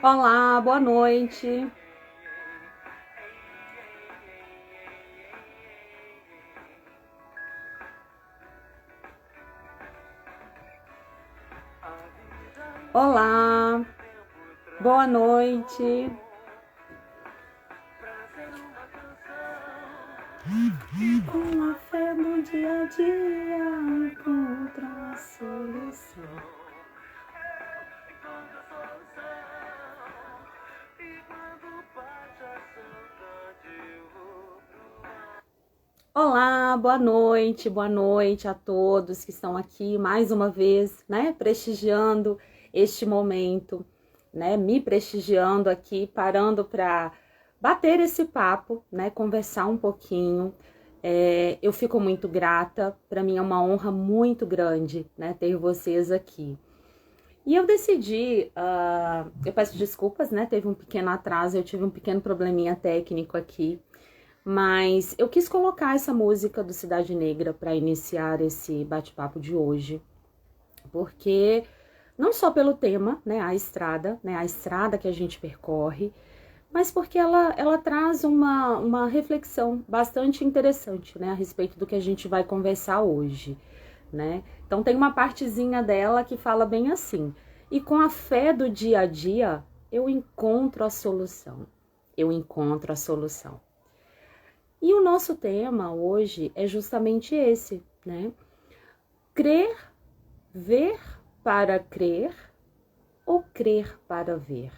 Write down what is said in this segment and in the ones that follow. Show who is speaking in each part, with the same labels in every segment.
Speaker 1: Olá, boa noite. Olá, boa noite. Com a fé no dia a dia encontra a solução. Olá, boa noite a todos que estão aqui mais uma vez, né, prestigiando este momento, né, me prestigiando aqui, parando para bater esse papo, né, conversar um pouquinho. Eu fico muito grata, para mim é uma honra muito grande, né, ter vocês aqui. E eu decidi, eu peço desculpas, né, teve um pequeno atraso, eu tive um pequeno probleminha técnico aqui, mas eu quis colocar essa música do Cidade Negra para iniciar esse bate-papo de hoje, porque não só pelo tema, né, a estrada que a gente percorre, mas porque ela traz uma reflexão bastante interessante, né, a respeito do que a gente vai conversar hoje, né? Então tem uma partezinha dela que fala bem assim: e com a fé do dia a dia, eu encontro a solução. Eu encontro a solução. E o nosso tema hoje é justamente esse, né? Crer, ver para crer ou crer para ver?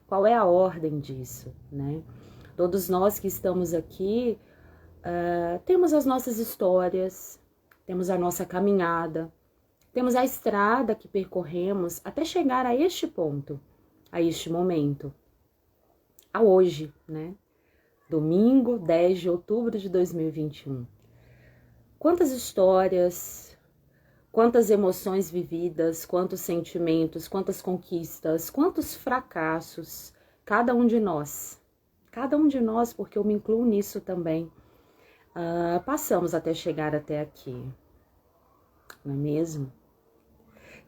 Speaker 1: Qual é a ordem disso, né? Todos nós que estamos aqui temos as nossas histórias, temos a nossa caminhada, temos a estrada que percorremos até chegar a este ponto, a este momento, a hoje, né? Domingo, 10 de outubro de 2021. Quantas histórias, quantas emoções vividas, quantos sentimentos, quantas conquistas, quantos fracassos, cada um de nós, porque eu me incluo nisso também, passamos até chegar até aqui, não é mesmo?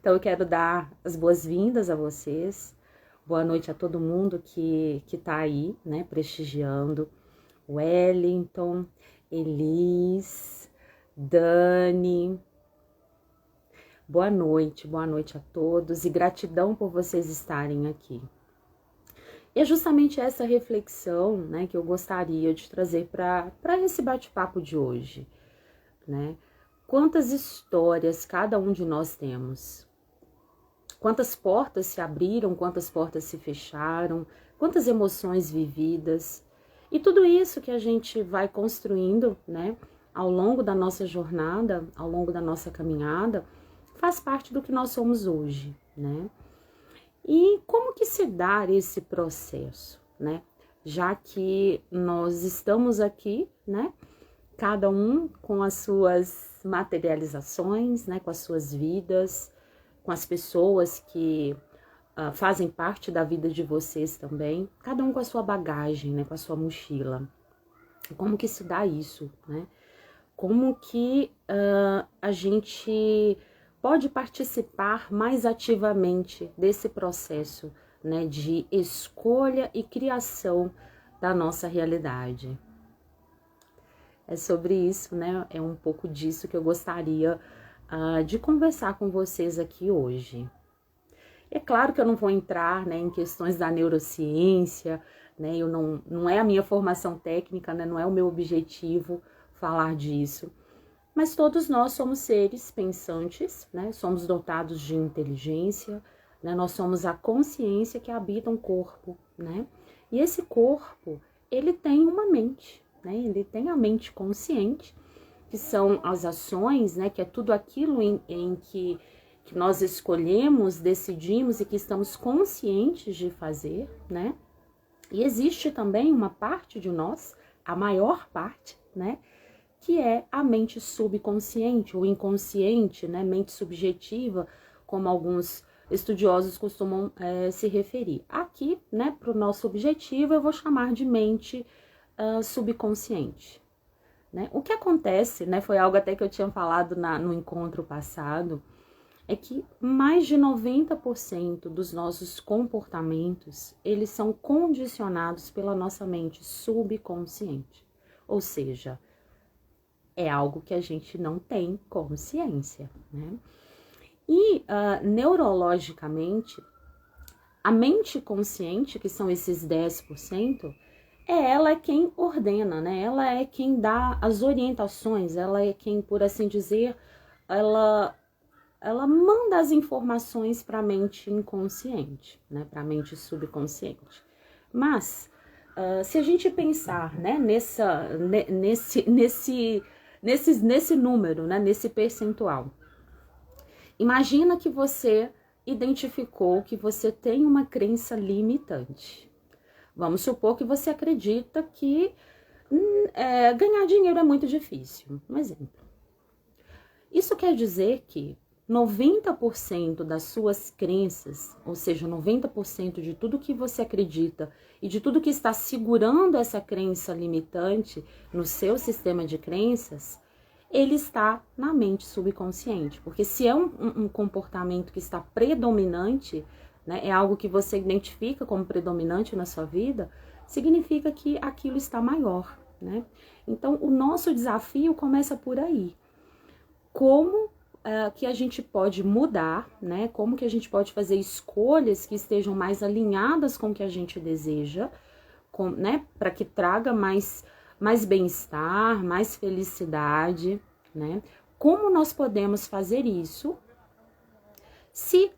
Speaker 1: Então eu quero dar as boas-vindas a vocês, boa noite a todo mundo que tá aí, né, prestigiando. Wellington, Elis, Dani, boa noite a todos e gratidão por vocês estarem aqui. E é justamente essa reflexão, né, que eu gostaria de trazer para esse bate-papo de hoje, né? Quantas histórias cada um de nós temos? Quantas portas se abriram, quantas portas se fecharam, quantas emoções vividas. E tudo isso que a gente vai construindo, né, ao longo da nossa jornada, ao longo da nossa caminhada, faz parte do que nós somos hoje, né? E como que se dá esse processo, né? Já que nós estamos aqui, né, cada um com as suas materializações, né, com as suas vidas, com as pessoas que fazem parte da vida de vocês também, cada um com a sua bagagem, né, com a sua mochila. Como que se dá isso, né? Como que a gente pode participar mais ativamente desse processo, né, de escolha e criação da nossa realidade. É sobre isso, né? É um pouco disso que eu gostaria de conversar com vocês aqui hoje. É claro que eu não vou entrar, né, em questões da neurociência, né? Eu não é a minha formação técnica, né? Não é o meu objetivo falar disso. Mas todos nós somos seres pensantes, né? Somos dotados de inteligência, né? Nós somos a consciência que habita um corpo, né? E esse corpo, ele tem uma mente, né? Ele tem a mente consciente, que são as ações, né? Que é tudo aquilo em que nós escolhemos, decidimos e que estamos conscientes de fazer, né? E existe também uma parte de nós, a maior parte, né? Que é a mente subconsciente, ou inconsciente, né? Mente subjetiva, como alguns estudiosos costumam se referir. Aqui, né, para o nosso objetivo, eu vou chamar de mente subconsciente. Né? O que acontece, né, foi algo até que eu tinha falado no encontro passado, é que mais de 90% dos nossos comportamentos, eles são condicionados pela nossa mente subconsciente. Ou seja, é algo que a gente não tem consciência, né? E neurologicamente, a mente consciente, que são esses 10%, ela é quem ordena, né? Ela é quem dá as orientações, ela é quem, por assim dizer, ela manda as informações para a mente inconsciente, né? Para a mente subconsciente. Mas, se a gente pensar, né, nesse número, né, nesse percentual, imagina que você identificou que você tem uma crença limitante. Vamos supor que você acredita que ganhar dinheiro é muito difícil. Um exemplo. Isso quer dizer que 90% das suas crenças, ou seja, 90% de tudo que você acredita e de tudo que está segurando essa crença limitante no seu sistema de crenças, ele está na mente subconsciente. Porque se é um comportamento que está predominante, né, é algo que você identifica como predominante na sua vida, significa que aquilo está maior, né? Então, o nosso desafio começa por aí. Como que a gente pode mudar, né? Como que a gente pode fazer escolhas que estejam mais alinhadas com o que a gente deseja, né? Para que traga mais bem-estar, mais felicidade, né? Como nós podemos fazer isso se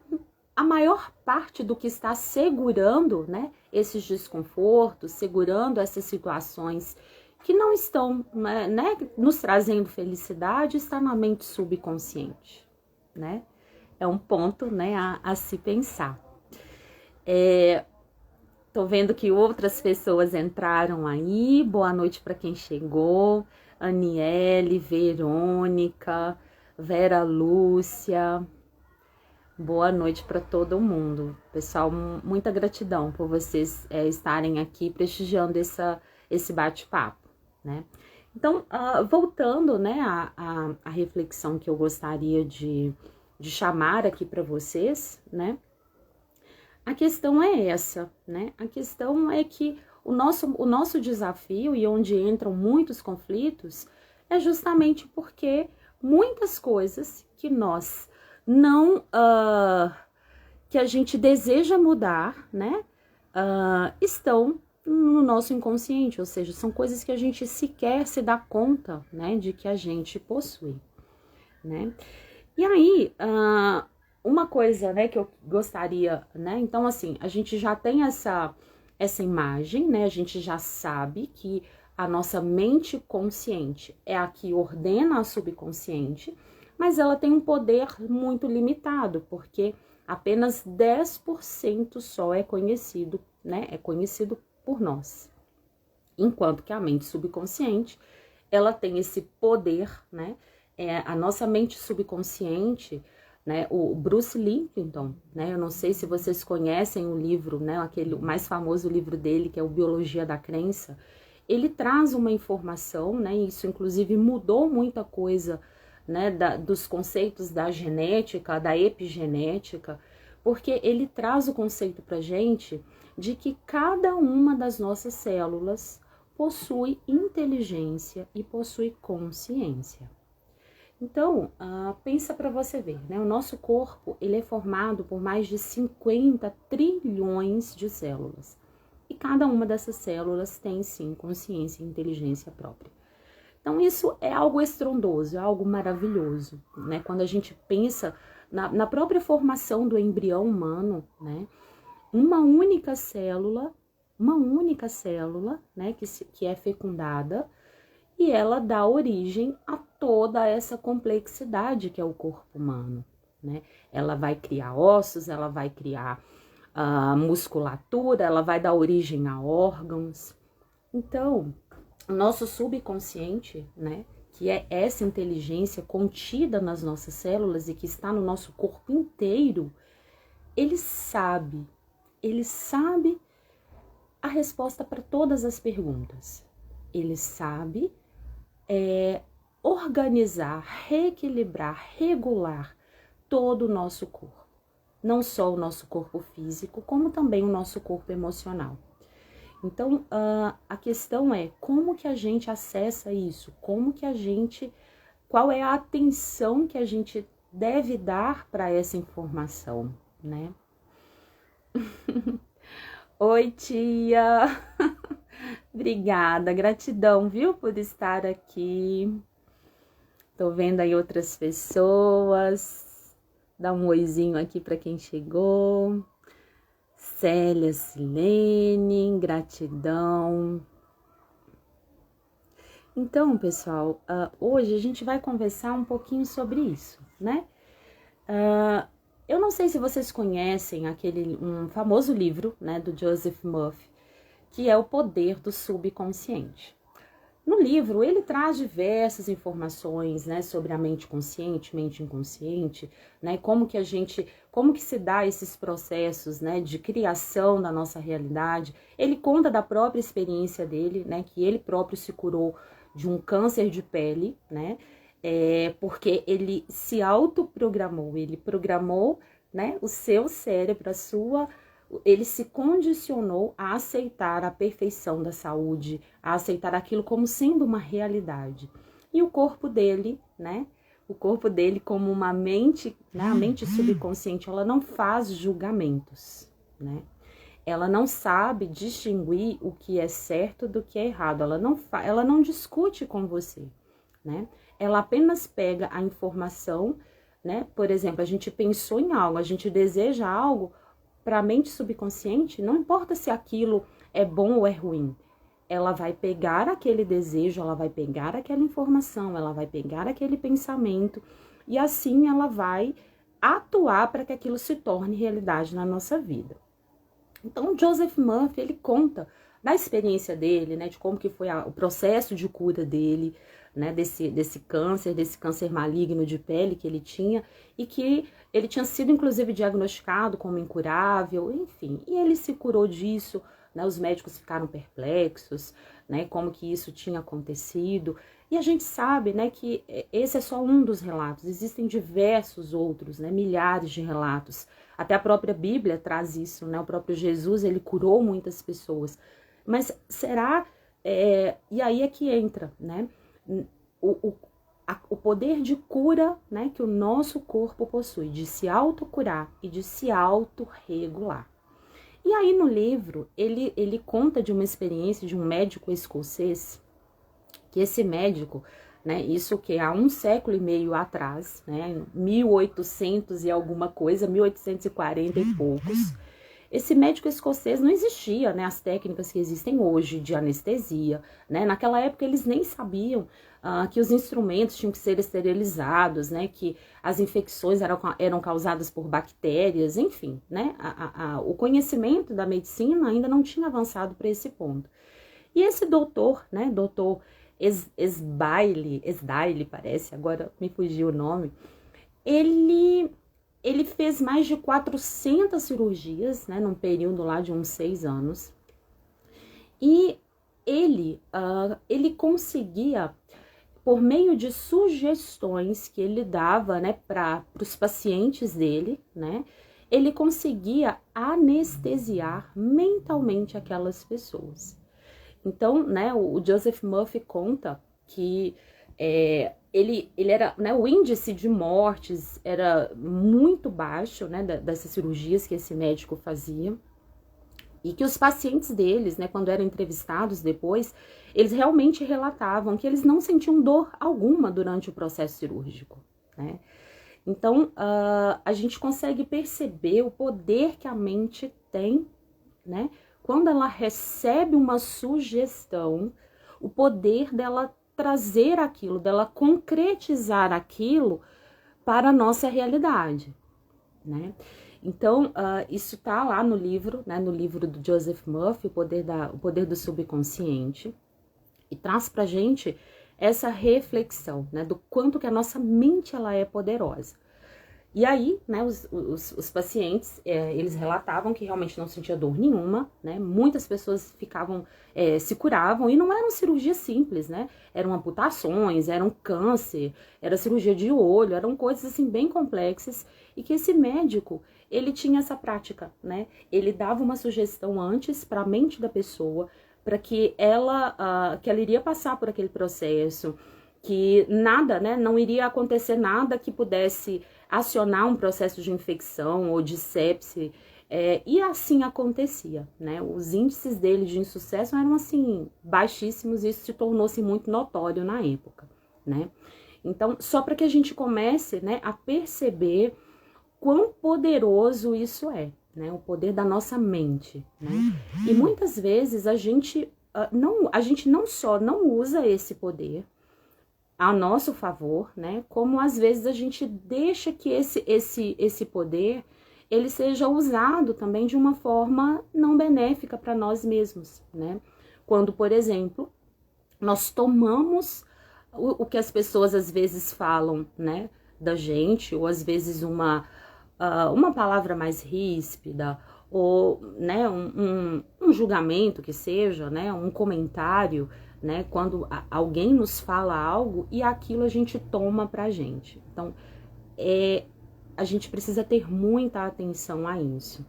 Speaker 1: a maior parte do que está segurando, né, esses desconfortos, segurando essas situações que não estão, né, nos trazendo felicidade, está na mente subconsciente, né? É um ponto, né, a se pensar. Tô vendo que outras pessoas entraram aí. Boa noite para quem chegou. Aniele, Verônica, Vera Lúcia. Boa noite para todo mundo. Pessoal, muita gratidão por vocês estarem aqui prestigiando esse bate-papo, né? Então, voltando, né, a reflexão que eu gostaria de chamar aqui para vocês, né? A questão é essa, né? A questão é que o nosso desafio, e onde entram muitos conflitos, é justamente porque muitas coisas que nós não, que a gente deseja mudar, né, estão no nosso inconsciente, ou seja, são coisas que a gente sequer se dá conta, né, de que a gente possui, né. E aí, uma coisa, né, que eu gostaria, né, então assim, a gente já tem essa imagem, né, a gente já sabe que a nossa mente consciente é a que ordena a subconsciente, mas ela tem um poder muito limitado, porque apenas 10% só é conhecido, né, é conhecido por nós. Enquanto que a mente subconsciente, ela tem esse poder, né, a nossa mente subconsciente, né, o Bruce Lipton, né, eu não sei se vocês conhecem o livro, né, aquele mais famoso livro dele, que é o Biologia da Crença, ele traz uma informação, né, isso inclusive mudou muita coisa, né, dos conceitos da genética, da epigenética, porque ele traz o conceito pra gente de que cada uma das nossas células possui inteligência e possui consciência. Então, pensa para você ver, né? O nosso corpo, ele é formado por mais de 50 trilhões de células. E cada uma dessas células tem, sim, consciência e inteligência própria. Então, isso é algo estrondoso, é algo maravilhoso, né? Quando a gente pensa na própria formação do embrião humano, né? Uma única célula, né? Que é fecundada, e ela dá origem a toda essa complexidade que é o corpo humano, né? Ela vai criar ossos, ela vai criar musculatura, ela vai dar origem a órgãos. Então, o nosso subconsciente, né, que é essa inteligência contida nas nossas células e que está no nosso corpo inteiro, ele sabe a resposta para todas as perguntas. Ele sabe organizar, reequilibrar, regular todo o nosso corpo. Não só o nosso corpo físico, como também o nosso corpo emocional. Então, a questão é como que a gente acessa isso? Qual é a atenção que a gente deve dar para essa informação, né? Oi, tia! Obrigada, gratidão, viu, por estar aqui. Tô vendo aí outras pessoas. Dá um oizinho aqui para quem chegou. Célia, Silene, gratidão. Então, pessoal, hoje a gente vai conversar um pouquinho sobre isso, né? Eu não sei se vocês conhecem um famoso livro, né, do Joseph Murphy, que é O Poder do Subconsciente. No livro, ele traz diversas informações, né, sobre a mente consciente, mente inconsciente, né, como que se dá esses processos, né, de criação da nossa realidade. Ele conta da própria experiência dele, né, que ele próprio se curou de um câncer de pele, né, porque ele se autoprogramou, ele programou, né, o seu cérebro, ele se condicionou a aceitar a perfeição da saúde, a aceitar aquilo como sendo uma realidade. E o corpo dele, né? O corpo dele como uma mente, né? A mente subconsciente, ela não faz julgamentos, né? Ela não sabe distinguir o que é certo do que é errado. Ela não discute com você, né? Ela apenas pega a informação, né? Por exemplo, a gente pensou em algo, a gente deseja algo. Para a mente subconsciente, não importa se aquilo é bom ou é ruim, ela vai pegar aquele desejo, ela vai pegar aquela informação, ela vai pegar aquele pensamento e assim ela vai atuar para que aquilo se torne realidade na nossa vida. Então, Joseph Murphy, ele conta da experiência dele, né, de como que foi o processo de cura dele, né, desse câncer maligno de pele que ele tinha, e que ele tinha sido, inclusive, diagnosticado como incurável, enfim, e ele se curou disso, né, os médicos ficaram perplexos, né, como que isso tinha acontecido, e a gente sabe, né, que esse é só um dos relatos, existem diversos outros, né, milhares de relatos, até a própria Bíblia traz isso, né, o próprio Jesus, ele curou muitas pessoas, mas será, e aí é que entra, né, o poder de cura, né, que o nosso corpo possui, de se autocurar e de se autorregular. E aí no livro, ele conta de uma experiência de um médico escocês, que esse médico, né, isso que há 1 século e meio atrás, né, 1800 e alguma coisa, 1840 e poucos, esse médico escocês não existia, né, as técnicas que existem hoje de anestesia, né, naquela época eles nem sabiam que os instrumentos tinham que ser esterilizados, né, que as infecções eram causadas por bactérias, enfim, né, o conhecimento da medicina ainda não tinha avançado para esse ponto. E esse doutor, né, doutor Esdaile, parece, agora me fugiu o nome, ele fez mais de 400 cirurgias, né, num período lá de uns 6 anos, e ele conseguia, por meio de sugestões que ele dava, né, para os pacientes dele, né, ele conseguia anestesiar mentalmente aquelas pessoas. Então, né, o Joseph Murphy conta que ele era, né, o índice de mortes era muito baixo, né, dessas cirurgias que esse médico fazia, e que os pacientes deles, né, quando eram entrevistados depois, eles realmente relatavam que eles não sentiam dor alguma durante o processo cirúrgico, né? Então, a gente consegue perceber o poder que a mente tem, né? Quando ela recebe uma sugestão, o poder dela trazer aquilo, dela concretizar aquilo para a nossa realidade, né? Então, isso tá lá no livro, né? No livro do Joseph Murphy, o poder do subconsciente, e traz pra gente essa reflexão, né? Do quanto que a nossa mente ela é poderosa. E aí, né, os pacientes, eles relatavam que realmente não sentia dor nenhuma, né? Muitas pessoas ficavam, se curavam, e não eram cirurgias simples, né? Eram amputações, eram câncer, era cirurgia de olho, eram coisas assim bem complexas, e que esse médico, ele tinha essa prática, né? Ele dava uma sugestão antes para a mente da pessoa, para que ela iria passar por aquele processo, que nada, né, não iria acontecer nada que pudesse acionar um processo de infecção ou de sepse, e assim acontecia, né? Os índices dele de insucesso eram, assim, baixíssimos, e isso se tornou-se muito notório na época, né? Então, só para que a gente comece, né, a perceber quão poderoso isso é, né? O poder da nossa mente, né? E muitas vezes a gente não só não usa esse poder a nosso favor, né? Como às vezes a gente deixa que esse poder ele seja usado também de uma forma não benéfica para nós mesmos, né? Quando, por exemplo, nós tomamos o que as pessoas às vezes falam, né, da gente, ou às vezes uma palavra mais ríspida, ou, né, um julgamento que seja, né, um comentário, né, quando alguém nos fala algo e aquilo a gente toma pra gente. Então, a gente precisa ter muita atenção a isso,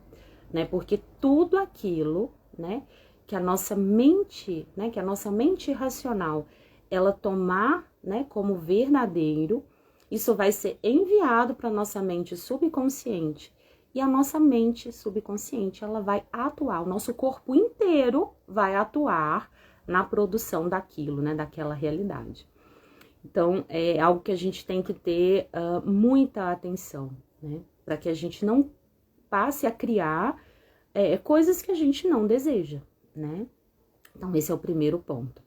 Speaker 1: né, porque tudo aquilo, né, que a nossa mente, né, que a nossa mente racional, ela tomar, né, como verdadeiro, isso vai ser enviado para nossa mente subconsciente. E a nossa mente subconsciente, ela vai atuar, o nosso corpo inteiro vai atuar na produção daquilo, né, daquela realidade. Então, é algo que a gente tem que ter muita atenção, né, para que a gente não passe a criar coisas que a gente não deseja, né. Então, esse é o primeiro ponto.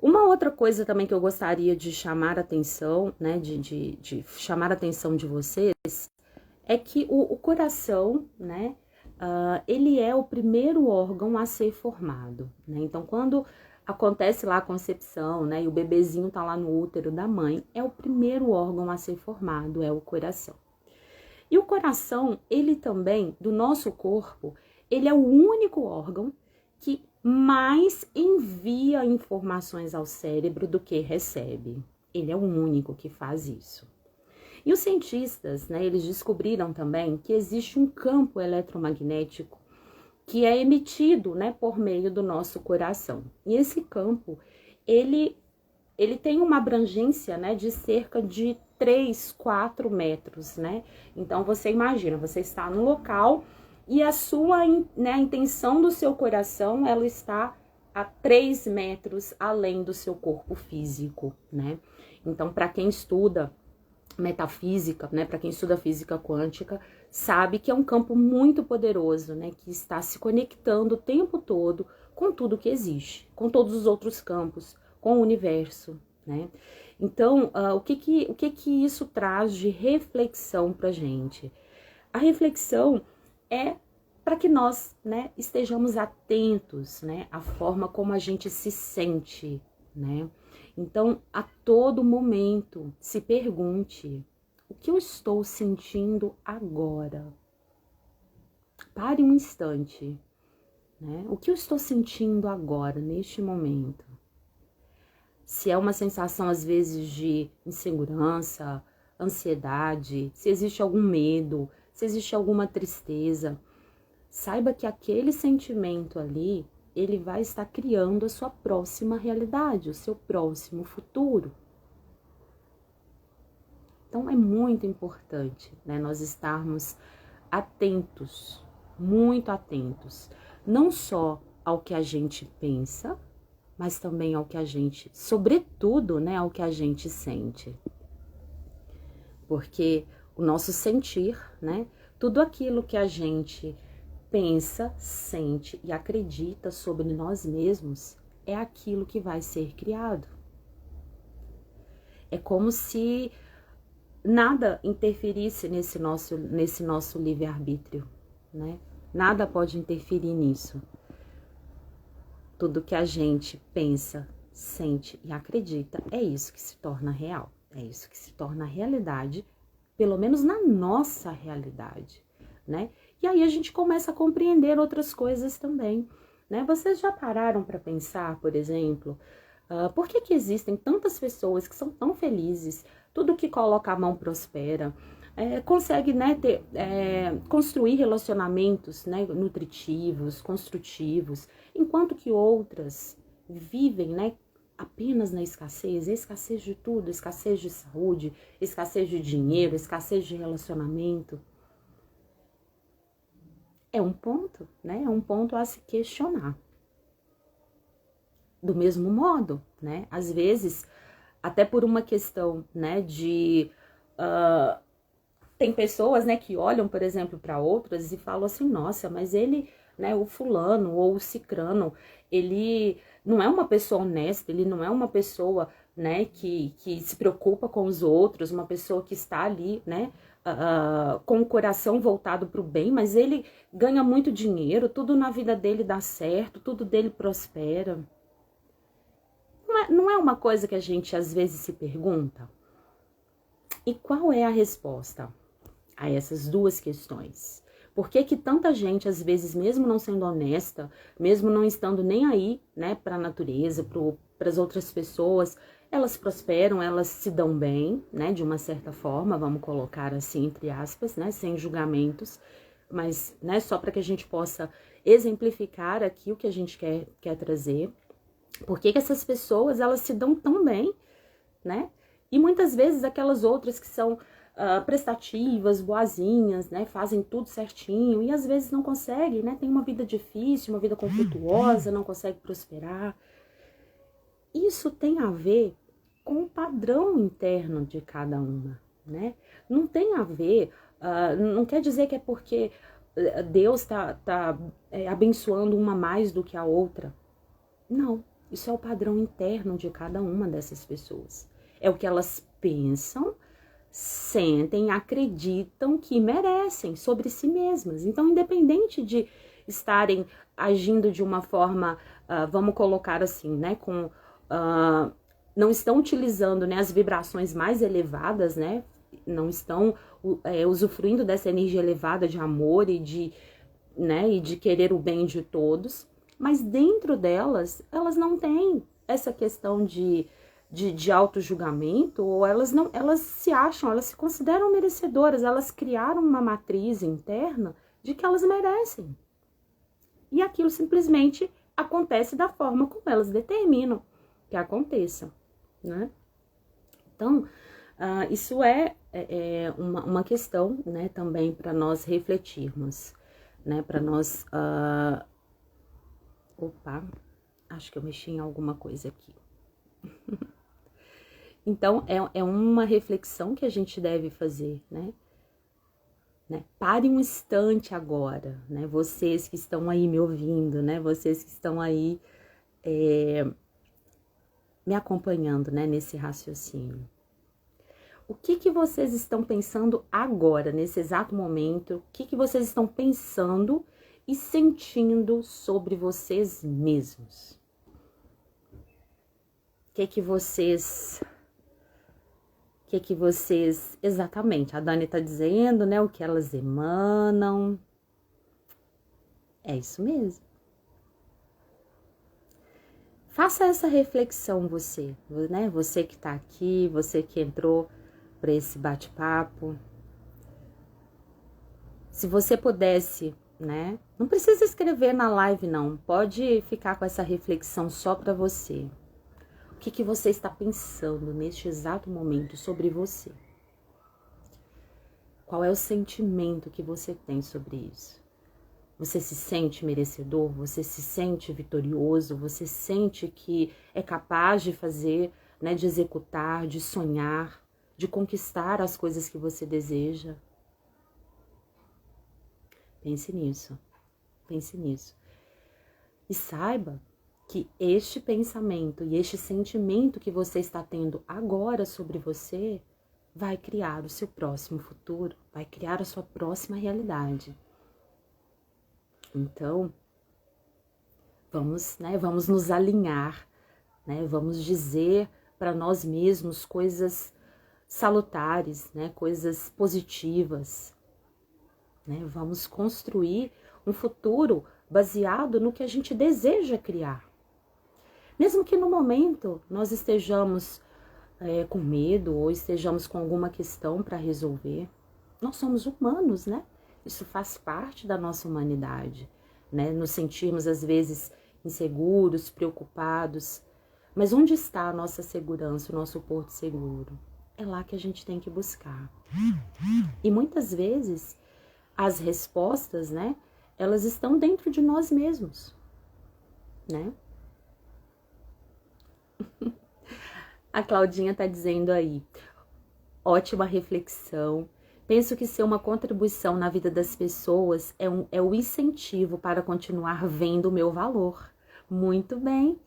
Speaker 1: Uma outra coisa também que eu gostaria de chamar a atenção, né, de chamar a atenção de vocês, é que o coração, né, ele é o primeiro órgão a ser formado, né? Então, quando acontece lá a concepção, né, e o bebezinho tá lá no útero da mãe, é o primeiro órgão a ser formado, é o coração. E o coração, ele também, do nosso corpo, ele é o único órgão que mais envia informações ao cérebro do que recebe. Ele é o único que faz isso. E os cientistas, né, eles descobriram também que existe um campo eletromagnético que é emitido, né, por meio do nosso coração. E esse campo, ele tem uma abrangência, né, de cerca de 3, 4 metros, né? Então, você imagina, você está no local e a sua, né, a intenção do seu coração, ela está a 3 metros além do seu corpo físico, né? Então, para quem estuda metafísica, né, para quem estuda física quântica, sabe que é um campo muito poderoso, né, que está se conectando o tempo todo com tudo que existe, com todos os outros campos, com o universo, né? Então, o que isso traz de reflexão pra gente? A reflexão é para que nós, né, estejamos atentos, né, à forma como a gente se sente, né? Então, a todo momento, se pergunte: o que eu estou sentindo agora? Pare um instante, né? O que eu estou sentindo agora, neste momento? Se é uma sensação, às vezes, de insegurança, ansiedade, se existe algum medo, se existe alguma tristeza, saiba que aquele sentimento ali, ele vai estar criando a sua próxima realidade, o seu próximo futuro. Então, é muito importante, né, nós estarmos atentos, muito atentos, não só ao que a gente pensa, mas também ao que a gente, sobretudo, né, ao que a gente sente. Porque o nosso sentir, né, tudo aquilo que a gente pensa, sente e acredita sobre nós mesmos é aquilo que vai ser criado. É como se nada interferisse nesse nosso livre-arbítrio, né? Nada pode interferir nisso. Tudo que a gente pensa, sente e acredita é isso que se torna real. É isso que se torna realidade pelo menos na nossa realidade, né? E aí a gente começa a compreender outras coisas também, né? Vocês já pararam para pensar, por exemplo, por que que existem tantas pessoas que são tão felizes, tudo que coloca a mão prospera, consegue, né, construir relacionamentos, né, nutritivos, construtivos, enquanto que outras vivem, né, apenas na escassez de tudo, escassez de saúde, escassez de dinheiro, escassez de relacionamento. É um ponto, né? É um ponto a se questionar. Do mesmo modo, né? Às vezes, até por uma questão, né, tem pessoas, né, que olham, por exemplo, para outras e falam assim, nossa, mas ele, né, o fulano ou o cicrano, ele não é uma pessoa honesta, ele não é uma pessoa, né, que se preocupa com os outros, uma pessoa que está ali, né, com o coração voltado para o bem, mas ele ganha muito dinheiro, tudo na vida dele dá certo, tudo dele prospera. Não é uma coisa que a gente às vezes se pergunta? E qual é a resposta a essas duas questões? Por que que tanta gente, às vezes, mesmo não sendo honesta, mesmo não estando nem aí, né, para a natureza, para as outras pessoas, elas prosperam, elas se dão bem, né, de uma certa forma, vamos colocar assim, entre aspas, né, sem julgamentos, mas, né, só para que a gente possa exemplificar aqui o que a gente quer trazer. Por que que essas pessoas, elas se dão tão bem, né? E muitas vezes aquelas outras que são prestativas, boazinhas, né? Fazem tudo certinho e às vezes não conseguem, né? Tem uma vida difícil, uma vida conflituosa, não consegue prosperar. Isso tem a ver com o padrão interno de cada uma, né? Não tem a ver, não quer dizer que é porque Deus tá abençoando uma mais do que a outra. Não, isso é o padrão interno de cada uma dessas pessoas. É o que elas pensam, sentem, acreditam que merecem sobre si mesmas. Então, independente de estarem agindo de uma forma, vamos colocar assim, né, não estão utilizando, né, as vibrações mais elevadas, né, não estão usufruindo dessa energia elevada de amor e de querer o bem de todos, mas dentro delas, elas não têm essa questão de auto-julgamento, ou elas se acham, elas se consideram merecedoras, elas criaram uma matriz interna de que elas merecem. E aquilo simplesmente acontece da forma como elas determinam que aconteça, né? Então, isso é uma questão, né, também para nós refletirmos, né, para nós... Opa, acho que eu mexi em alguma coisa aqui. Então, é uma reflexão que a gente deve fazer, né? Pare um instante agora, né? Vocês que estão aí me ouvindo, né? Vocês que estão aí me acompanhando, né? Nesse raciocínio. O que vocês estão pensando agora, nesse exato momento? O que vocês estão pensando e sentindo sobre vocês mesmos? O que vocês... exatamente, a Dani tá dizendo, né, o que elas emanam. É isso mesmo. Faça essa reflexão você, né, você que tá aqui, você que entrou para esse bate-papo. Se você pudesse, né, não precisa escrever na live não, pode ficar com essa reflexão só para você. O que você está pensando neste exato momento sobre você? Qual é o sentimento que você tem sobre isso? Você se sente merecedor? Você se sente vitorioso? Você sente que é capaz de fazer, né, de executar, de sonhar, de conquistar as coisas que você deseja? Pense nisso. Pense nisso. E saiba que este pensamento e este sentimento que você está tendo agora sobre você vai criar o seu próximo futuro, vai criar a sua próxima realidade. Então, vamos nos alinhar, né? Vamos dizer para nós mesmos coisas salutares, né? Coisas positivas, né? Vamos construir um futuro baseado no que a gente deseja criar. Mesmo que no momento nós estejamos com medo ou estejamos com alguma questão para resolver, nós somos humanos, né? Isso faz parte da nossa humanidade, né? Nos sentirmos às vezes inseguros, preocupados. Mas onde está a nossa segurança, o nosso porto seguro? É lá que a gente tem que buscar. E muitas vezes as respostas, né? Elas estão dentro de nós mesmos, né? A Claudinha tá dizendo aí, ótima reflexão. Penso que ser uma contribuição na vida das pessoas é o incentivo para continuar vendo o meu valor. Muito bem.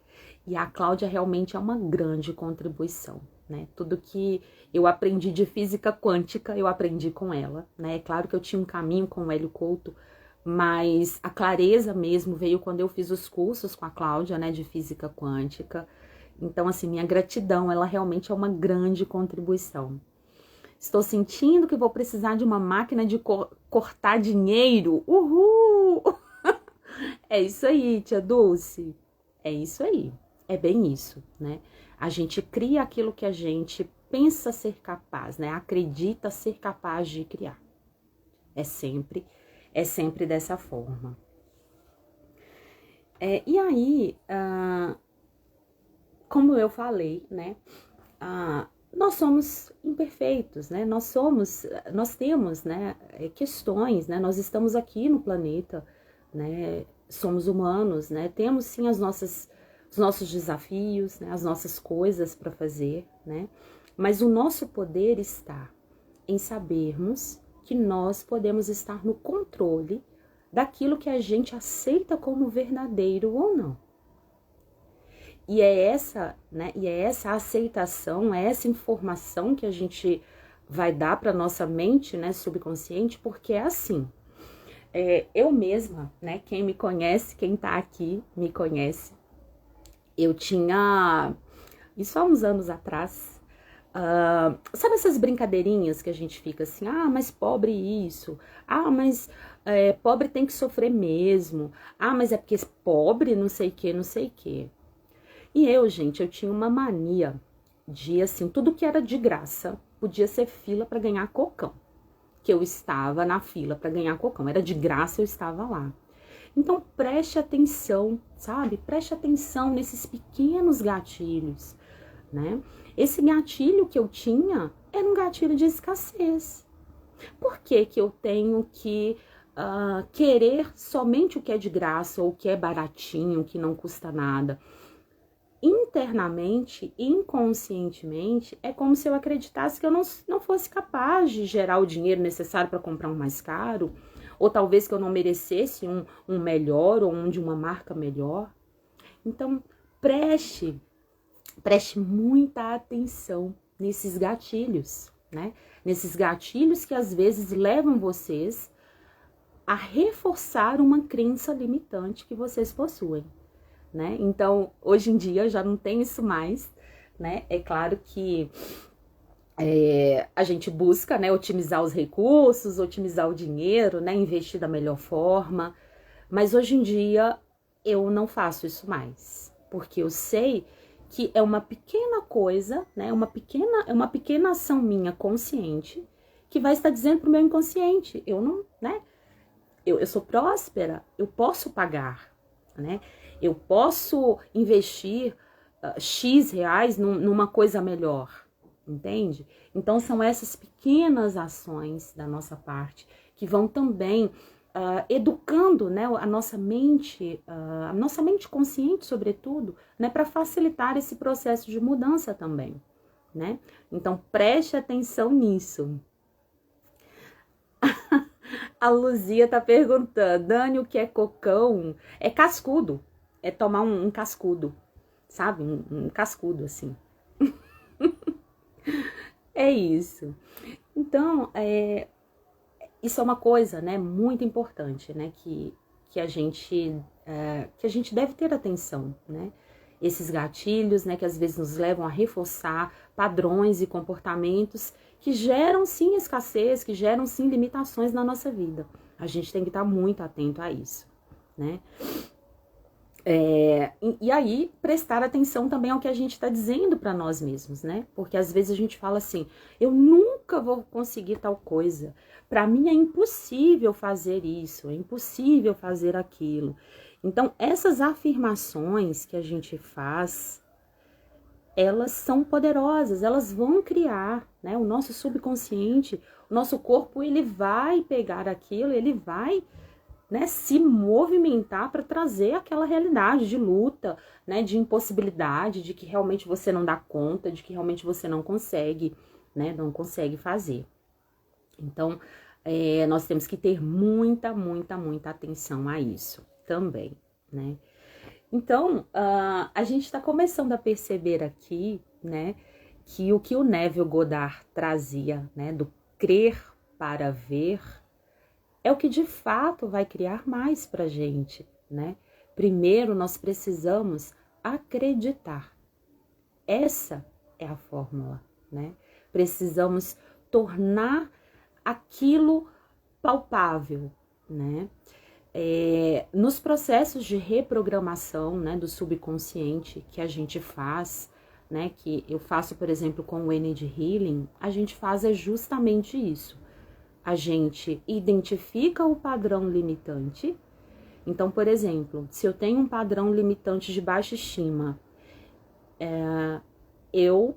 Speaker 1: E a Cláudia realmente é uma grande contribuição, né? Tudo que eu aprendi de física quântica, eu aprendi com ela, né? É claro que eu tinha um caminho com o Hélio Couto, mas a clareza mesmo veio quando eu fiz os cursos com a Cláudia, né, de física quântica. Então, assim, minha gratidão, ela realmente é uma grande contribuição. Estou sentindo que vou precisar de uma máquina de cortar dinheiro. Uhul! É isso aí, tia Dulce. É isso aí. É bem isso, né? A gente cria aquilo que a gente pensa ser capaz, né? Acredita ser capaz de criar. É sempre dessa forma. E aí, como eu falei, né? Nós somos imperfeitos, né? Nós temos, né, questões, né? Nós estamos aqui no planeta, né? Somos humanos, né? Temos sim os nossos desafios, né? As nossas coisas para fazer, né? Mas o nosso poder está em sabermos que nós podemos estar no controle daquilo que a gente aceita como verdadeiro ou não. E é essa, né? E é essa aceitação, é essa informação que a gente vai dar para nossa mente, né, subconsciente, porque é assim. Eu mesma, né? Quem me conhece, quem tá aqui me conhece. Eu tinha, isso há uns anos atrás, sabe essas brincadeirinhas que a gente fica assim, mas pobre isso, mas pobre tem que sofrer mesmo, mas é porque pobre não sei o que, não sei o que. E gente, eu tinha uma mania de, assim, tudo que era de graça podia ser fila para ganhar cocão. Que eu estava na fila para ganhar cocão, era de graça, eu estava lá. Então, preste atenção, sabe? Preste atenção nesses pequenos gatilhos, né? Esse gatilho que eu tinha era um gatilho de escassez. Por que que eu tenho que querer somente o que é de graça ou o que é baratinho, o que não custa nada? Internamente, inconscientemente, é como se eu acreditasse que eu não fosse capaz de gerar o dinheiro necessário para comprar um mais caro, ou talvez que eu não merecesse um melhor ou um de uma marca melhor. Então, preste muita atenção nesses gatilhos, né? Nesses gatilhos que às vezes levam vocês a reforçar uma crença limitante que vocês possuem. Né? Então, hoje em dia já não tem isso mais, né? É claro que a gente busca, né, otimizar os recursos, otimizar o dinheiro, né, investir da melhor forma, mas hoje em dia eu não faço isso mais, porque eu sei que é uma pequena coisa, né, é uma pequena ação minha consciente que vai estar dizendo pro meu inconsciente, eu não, né? Eu sou próspera, eu posso pagar, né? Eu posso investir X reais numa coisa melhor, entende? Então, são essas pequenas ações da nossa parte que vão também educando, né, a nossa mente consciente, sobretudo, né, para facilitar esse processo de mudança também, né? Então, preste atenção nisso. A Luzia tá perguntando, Dani, o que é cocão? É cascudo. É tomar um cascudo, sabe? Um cascudo, assim. É isso. Então, isso é uma coisa, né, muito importante, né, que a gente deve ter atenção, né? esses gatilhos, né, que às vezes nos levam a reforçar padrões e comportamentos que geram sim escassez, que geram sim limitações na nossa vida. A gente tem que estar muito atento a isso, né? E aí, prestar atenção também ao que a gente está dizendo para nós mesmos, né? Porque às vezes a gente fala assim, eu nunca vou conseguir tal coisa, para mim é impossível fazer isso, é impossível fazer aquilo. Então, essas afirmações que a gente faz, elas são poderosas, elas vão criar, né? O nosso subconsciente, o nosso corpo, ele vai pegar aquilo, ele vai, né, se movimentar para trazer aquela realidade de luta, né, de impossibilidade, de que realmente você não dá conta, de que realmente você não consegue, né, não consegue fazer. Então, nós temos que ter muita atenção a isso também, né. Então, a gente está começando a perceber aqui, né, que o que o Neville Goddard trazia, né, do crer para ver, é o que de fato vai criar mais pra gente, né? Primeiro nós precisamos acreditar. Essa é a fórmula, né? Precisamos tornar aquilo palpável, né? Nos processos de reprogramação, né, do subconsciente que a gente faz, né, que eu faço, por exemplo, com o Energy Healing, a gente faz justamente isso. A gente identifica o padrão limitante. Então, por exemplo, se eu tenho um padrão limitante de baixa estima, eu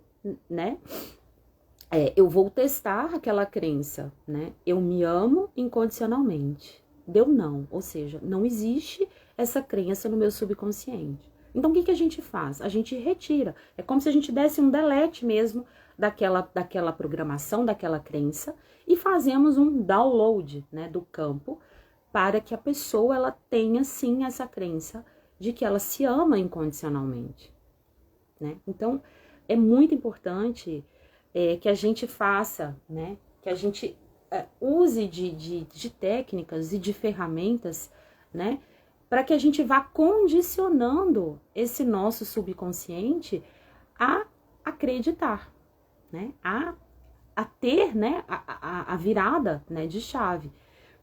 Speaker 1: vou testar aquela crença, né? Eu me amo incondicionalmente. Deu não, ou seja, não existe essa crença no meu subconsciente. Então, o que a gente faz? A gente retira. É como se a gente desse um delete mesmo daquela programação, daquela crença, e fazemos um download, né, do campo, para que a pessoa ela tenha sim essa crença de que ela se ama incondicionalmente, né? Então, é muito importante que a gente faça, né, que a gente use de técnicas e de ferramentas, né, para que a gente vá condicionando esse nosso subconsciente a acreditar, né, a ter, né, a virada, né, de chave.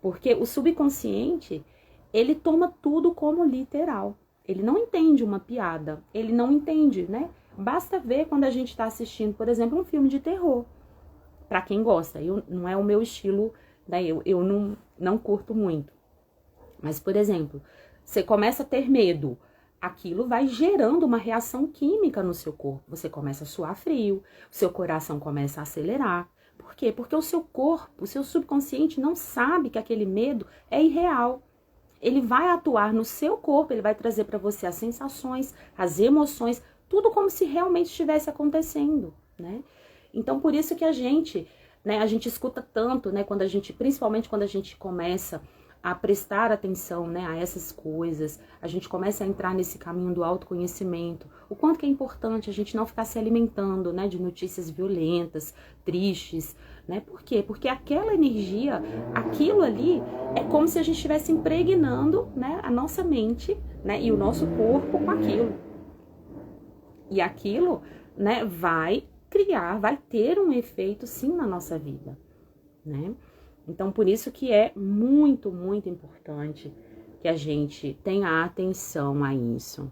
Speaker 1: Porque o subconsciente, ele toma tudo como literal. Ele não entende uma piada, ele não entende, né? Basta ver quando a gente está assistindo, por exemplo, um filme de terror. Para quem gosta, não é o meu estilo, né? Eu não curto muito. Mas, por exemplo, você começa a ter medo, aquilo vai gerando uma reação química no seu corpo. Você começa a suar frio, o seu coração começa a acelerar. Por quê? Porque o seu corpo, o seu subconsciente não sabe que aquele medo é irreal. Ele vai atuar no seu corpo, ele vai trazer para você as sensações, as emoções, tudo como se realmente estivesse acontecendo, né? Então, por isso que a gente escuta tanto, né, principalmente quando a gente começa a prestar atenção, né, a essas coisas, a gente começa a entrar nesse caminho do autoconhecimento, o quanto que é importante a gente não ficar se alimentando, né, de notícias violentas, tristes, né? Por quê? Porque aquela energia, aquilo ali, é como se a gente estivesse impregnando, né, a nossa mente, né, e o nosso corpo com aquilo. E aquilo, né, vai ter um efeito sim na nossa vida, né? Então, por isso que é muito importante que a gente tenha atenção a isso.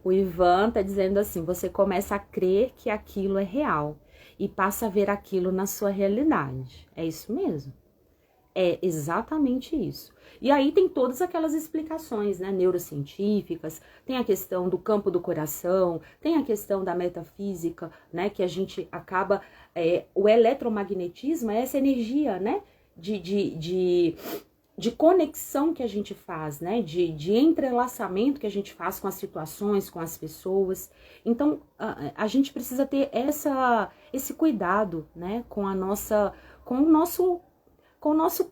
Speaker 1: O Ivan tá dizendo assim, você começa a crer que aquilo é real e passa a ver aquilo na sua realidade. É isso mesmo. É exatamente isso. E aí tem todas aquelas explicações, né, neurocientíficas, tem a questão do campo do coração, tem a questão da metafísica, né, que a gente acaba... o eletromagnetismo é essa energia, né, de conexão que a gente faz, né, de entrelaçamento que a gente faz com as situações, com as pessoas. Então, a gente precisa ter esse cuidado, né, com o nosso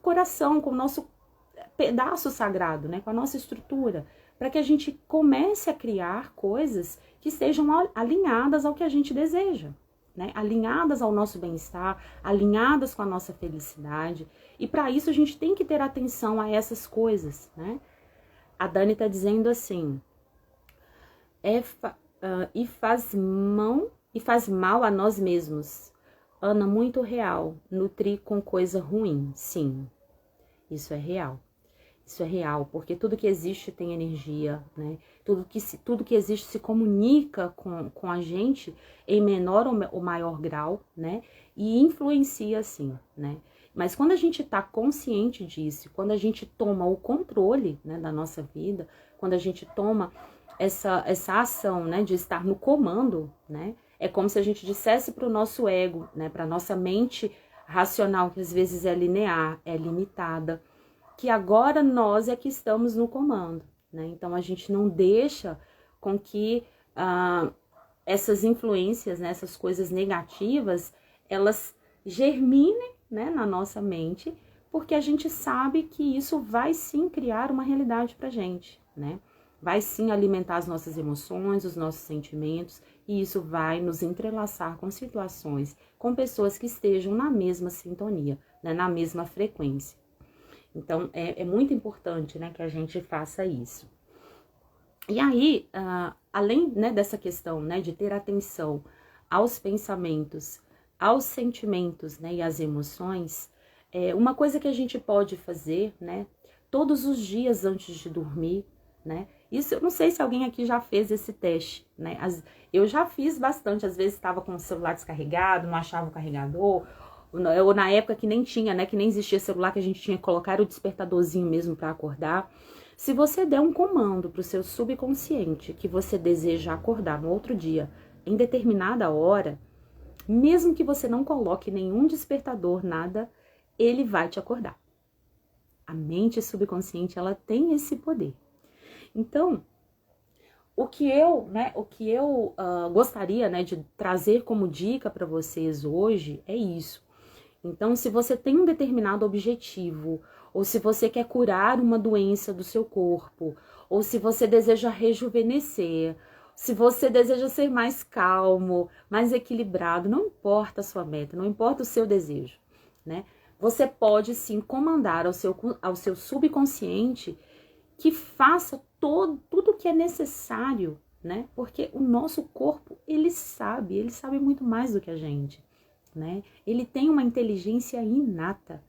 Speaker 1: coração, com o nosso pedaço sagrado, né, com a nossa estrutura, para que a gente comece a criar coisas que sejam alinhadas ao que a gente deseja, né, alinhadas ao nosso bem-estar, alinhadas com a nossa felicidade. E para isso a gente tem que ter atenção a essas coisas, né? A Dani tá dizendo assim, e faz mal a nós mesmos. Ana, muito real, nutrir com coisa ruim. Sim, isso é real. Isso é real, porque tudo que existe tem energia, né? Tudo que existe se comunica com a gente em menor ou maior grau, né? E influencia, sim, né? Mas quando a gente tá consciente disso, quando a gente toma o controle, né, da nossa vida, quando a gente toma essa ação, né, de estar no comando, né? É como se a gente dissesse para o nosso ego, né, para nossa mente racional, que às vezes é linear, é limitada, que agora nós é que estamos no comando, né? Então a gente não deixa com que essas influências, né, essas coisas negativas, elas germinem, né, na nossa mente, porque a gente sabe que isso vai sim criar uma realidade pra gente, né? Vai sim alimentar as nossas emoções, os nossos sentimentos, e isso vai nos entrelaçar com situações, com pessoas que estejam na mesma sintonia, né, na mesma frequência. Então, é muito importante, né, que a gente faça isso. E aí, além, né, dessa questão, né, de ter atenção aos pensamentos, aos sentimentos, né, e às emoções, uma coisa que a gente pode fazer, né, todos os dias antes de dormir, né, isso eu não sei se alguém aqui já fez esse teste, né, eu já fiz bastante, às vezes estava com o celular descarregado, não achava o carregador, ou na época que nem tinha, né, que nem existia celular, que a gente tinha que colocar o despertadorzinho mesmo para acordar. Se você der um comando para o seu subconsciente que você deseja acordar no outro dia, em determinada hora, mesmo que você não coloque nenhum despertador, nada, ele vai te acordar. A mente subconsciente, ela tem esse poder. Então, o que eu gostaria, né, de trazer como dica para vocês hoje é isso. Então, se você tem um determinado objetivo, ou se você quer curar uma doença do seu corpo, ou se você deseja rejuvenescer, se você deseja ser mais calmo, mais equilibrado, não importa a sua meta, não importa o seu desejo, né? Você pode sim comandar ao seu subconsciente que faça tudo o que é necessário, né? Porque o nosso corpo, ele sabe muito mais do que a gente, né? Ele tem uma inteligência inata,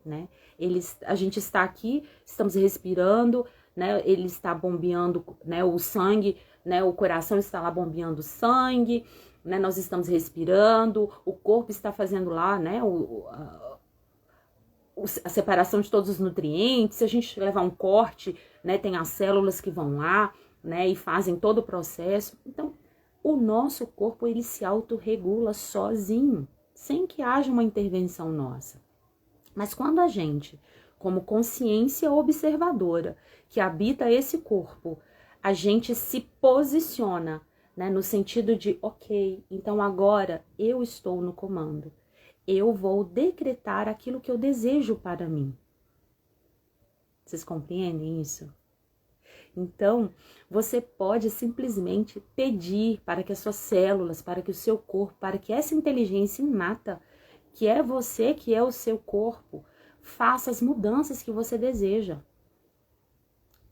Speaker 1: né? A gente está aqui, estamos respirando, né? Ele está bombeando, né, o sangue, né? O coração está lá bombeando sangue, né? Nós estamos respirando, o corpo está fazendo lá, né, a separação de todos os nutrientes. Se a gente levar um corte, né, tem as células que vão lá, né, e fazem todo o processo. Então, o nosso corpo, ele se autorregula sozinho, sem que haja uma intervenção nossa. Mas quando a gente, como consciência observadora, que habita esse corpo, a gente se posiciona, né, no sentido de, ok, então agora eu estou no comando. Eu vou decretar aquilo que eu desejo para mim. Vocês compreendem isso? Então, você pode simplesmente pedir para que as suas células, para que o seu corpo, para que essa inteligência inata, que é você, que é o seu corpo, faça as mudanças que você deseja.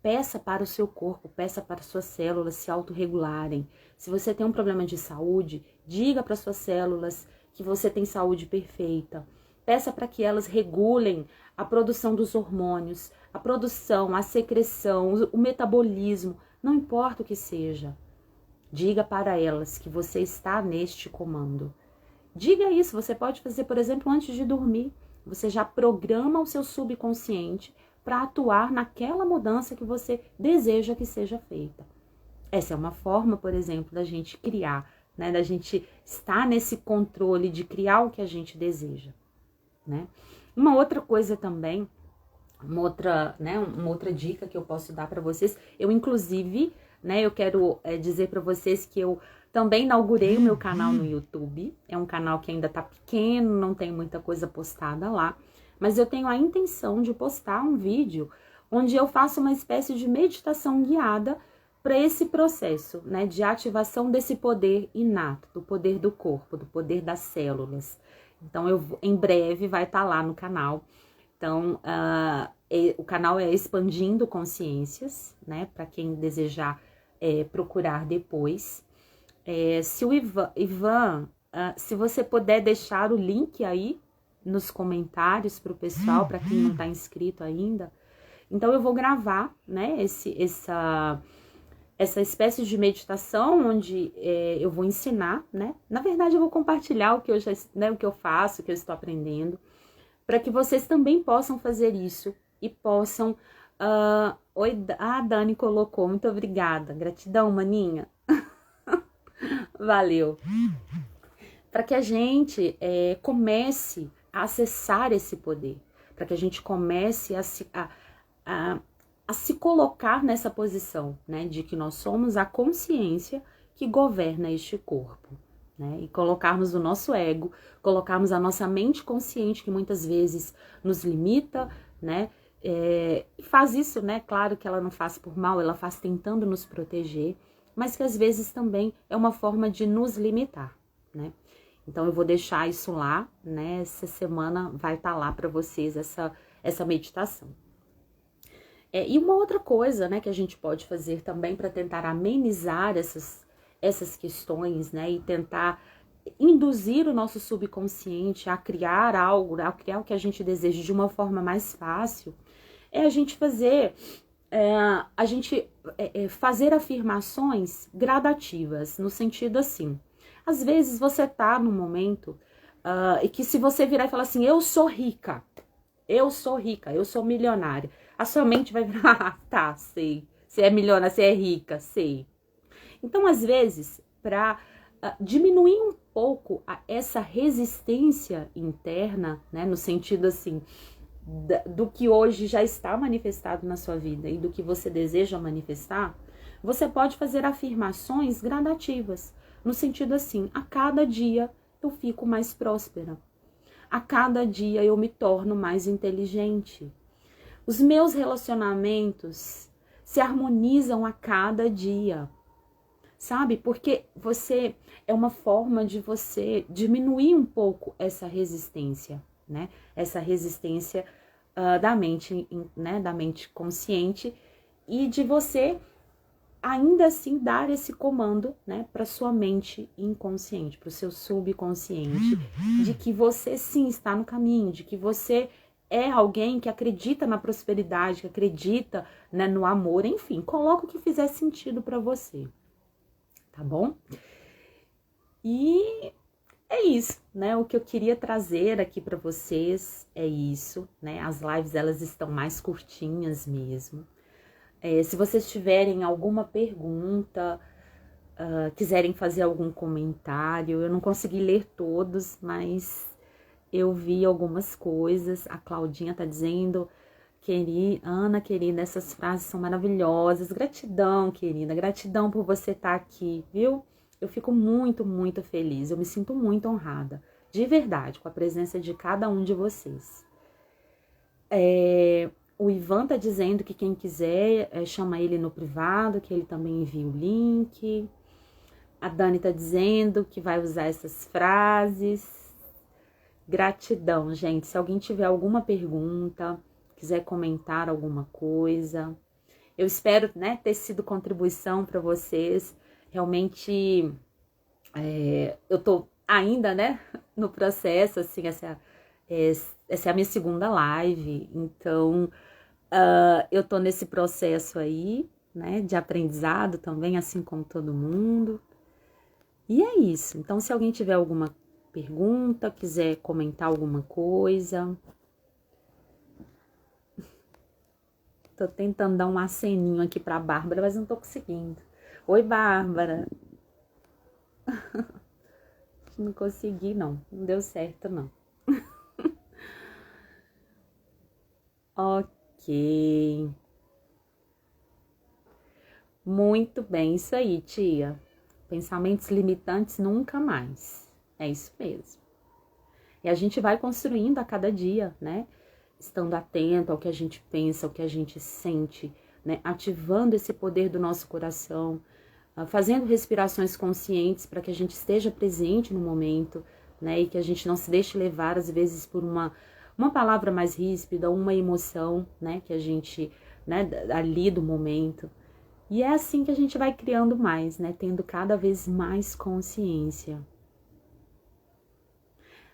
Speaker 1: Peça para o seu corpo, peça para as suas células se autorregularem. Se você tem um problema de saúde, diga para as suas células que você tem saúde perfeita. Peça para que elas regulem a produção dos hormônios, a produção, a secreção, o metabolismo, não importa o que seja. Diga para elas que você está neste comando. Diga isso, você pode fazer, por exemplo, antes de dormir. Você já programa o seu subconsciente para atuar naquela mudança que você deseja que seja feita. Essa é uma forma, por exemplo, da gente criar, né, da gente estar nesse controle de criar o que a gente deseja, né? Uma outra coisa também, uma outra dica que eu posso dar para vocês, eu inclusive, né, eu quero dizer para vocês que eu também inaugurei o meu canal no YouTube. É um canal que ainda tá pequeno, não tem muita coisa postada lá, mas eu tenho a intenção de postar um vídeo onde eu faço uma espécie de meditação guiada para esse processo, né, de ativação desse poder inato, do poder do corpo, do poder das células. Então, em breve vai estar lá no canal Então, o canal é Expandindo Consciências, né? Para quem desejar procurar depois. Se o Ivan, se você puder deixar o link aí nos comentários para o pessoal, para quem não está inscrito ainda. Então, eu vou gravar, né, essa espécie de meditação onde eu vou ensinar, né? Na verdade, eu vou compartilhar o que eu o que eu faço, o que eu estou aprendendo, para que vocês também possam fazer isso e possam... Oi, a Dani colocou, muito obrigada. Gratidão, maninha. Valeu. Para que a gente comece a acessar esse poder, para que a gente comece a se colocar nessa posição, né, de que nós somos a consciência que governa este corpo, né, e colocarmos o nosso ego, colocarmos a nossa mente consciente, que muitas vezes nos limita, né, e faz isso, né, claro que ela não faz por mal, ela faz tentando nos proteger, mas que às vezes também é uma forma de nos limitar, né. Então eu vou deixar isso lá, né, essa semana vai estar lá para vocês essa meditação. E uma outra coisa, né, que a gente pode fazer também para tentar amenizar essas questões, né, e tentar induzir o nosso subconsciente a criar algo, a criar o que a gente deseja de uma forma mais fácil, é a gente fazer fazer afirmações gradativas, no sentido assim, às vezes você tá num momento e que se você virar e falar assim, eu sou rica, eu sou milionária, a sua mente vai virar, tá, sei, você é milionária, você é rica, sei. Então, às vezes, para diminuir um pouco essa resistência interna, né, no sentido assim, do que hoje já está manifestado na sua vida e do que você deseja manifestar, você pode fazer afirmações gradativas, no sentido assim, a cada dia eu fico mais próspera, a cada dia eu me torno mais inteligente, os meus relacionamentos se harmonizam a cada dia, sabe? Porque você é uma forma de você diminuir um pouco essa resistência, né? Essa resistência da mente, né? Da mente consciente e de você ainda assim dar esse comando, né? Para sua mente inconsciente, para o seu subconsciente, de que você sim está no caminho, de que você é alguém que acredita na prosperidade, que acredita, né, no amor, enfim, coloca o que fizer sentido para você, tá bom? E é isso, né? O que eu queria trazer aqui para vocês é isso, né? As lives, elas estão mais curtinhas mesmo. Se vocês tiverem alguma pergunta, quiserem fazer algum comentário, eu não consegui ler todos, mas eu vi algumas coisas. A Claudinha tá dizendo, Ana, querida, essas frases são maravilhosas. Gratidão, querida, gratidão por você estar aqui, viu? Eu fico muito, muito feliz, eu me sinto muito honrada, de verdade, com a presença de cada um de vocês. O Ivan tá dizendo que quem quiser, chama ele no privado, que ele também envia o link. A Dani tá dizendo que vai usar essas frases. Gratidão, gente. Se alguém tiver alguma pergunta, quiser comentar alguma coisa, eu espero, né, ter sido contribuição para vocês. Realmente, eu tô ainda, né, no processo, assim, essa é a minha segunda live, então eu tô nesse processo aí, né, de aprendizado também, assim como todo mundo. E é isso. Então, se alguém tiver alguma pergunta, quiser comentar alguma coisa. Tô tentando dar um aceninho aqui pra Bárbara, mas não tô conseguindo. Oi, Bárbara. Não consegui, não. Não deu certo, não. Ok. Muito bem, isso aí, tia. Pensamentos limitantes nunca mais. É isso mesmo. E a gente vai construindo a cada dia, né? Estando atento ao que a gente pensa, ao que a gente sente, né? Ativando esse poder do nosso coração, fazendo respirações conscientes para que a gente esteja presente no momento, né? E que a gente não se deixe levar, às vezes, por uma uma palavra mais ríspida, uma emoção, né, que a gente, né, ali do momento. E é assim que a gente vai criando mais, né, tendo cada vez mais consciência.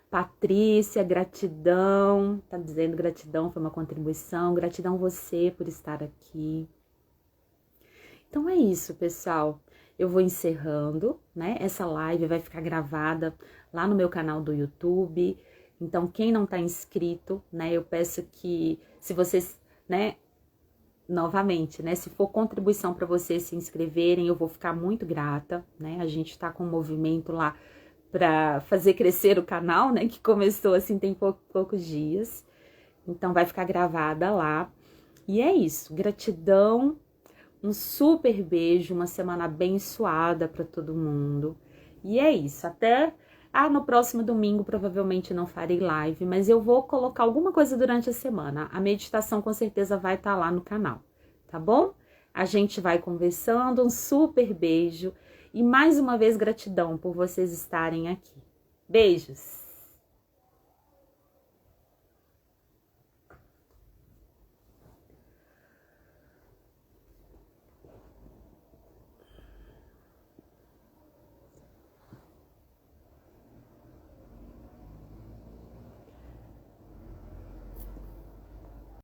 Speaker 1: Patrícia, gratidão, tá dizendo gratidão, foi uma contribuição, gratidão você por estar aqui. Então é isso, pessoal. Eu vou encerrando, né? Essa live vai ficar gravada lá no meu canal do YouTube. Então, quem não tá inscrito, né? Eu peço que, se vocês, né? Novamente, né? Se for contribuição para vocês se inscreverem, eu vou ficar muito grata, né? A gente tá com um movimento lá para fazer crescer o canal, né? Que começou assim tem poucos dias. Então, vai ficar gravada lá. E é isso. Gratidão. Um super beijo, uma semana abençoada para todo mundo. E é isso, até no próximo domingo provavelmente não farei live, mas eu vou colocar alguma coisa durante a semana. A meditação com certeza vai estar lá no canal, tá bom? A gente vai conversando, um super beijo e mais uma vez gratidão por vocês estarem aqui. Beijos!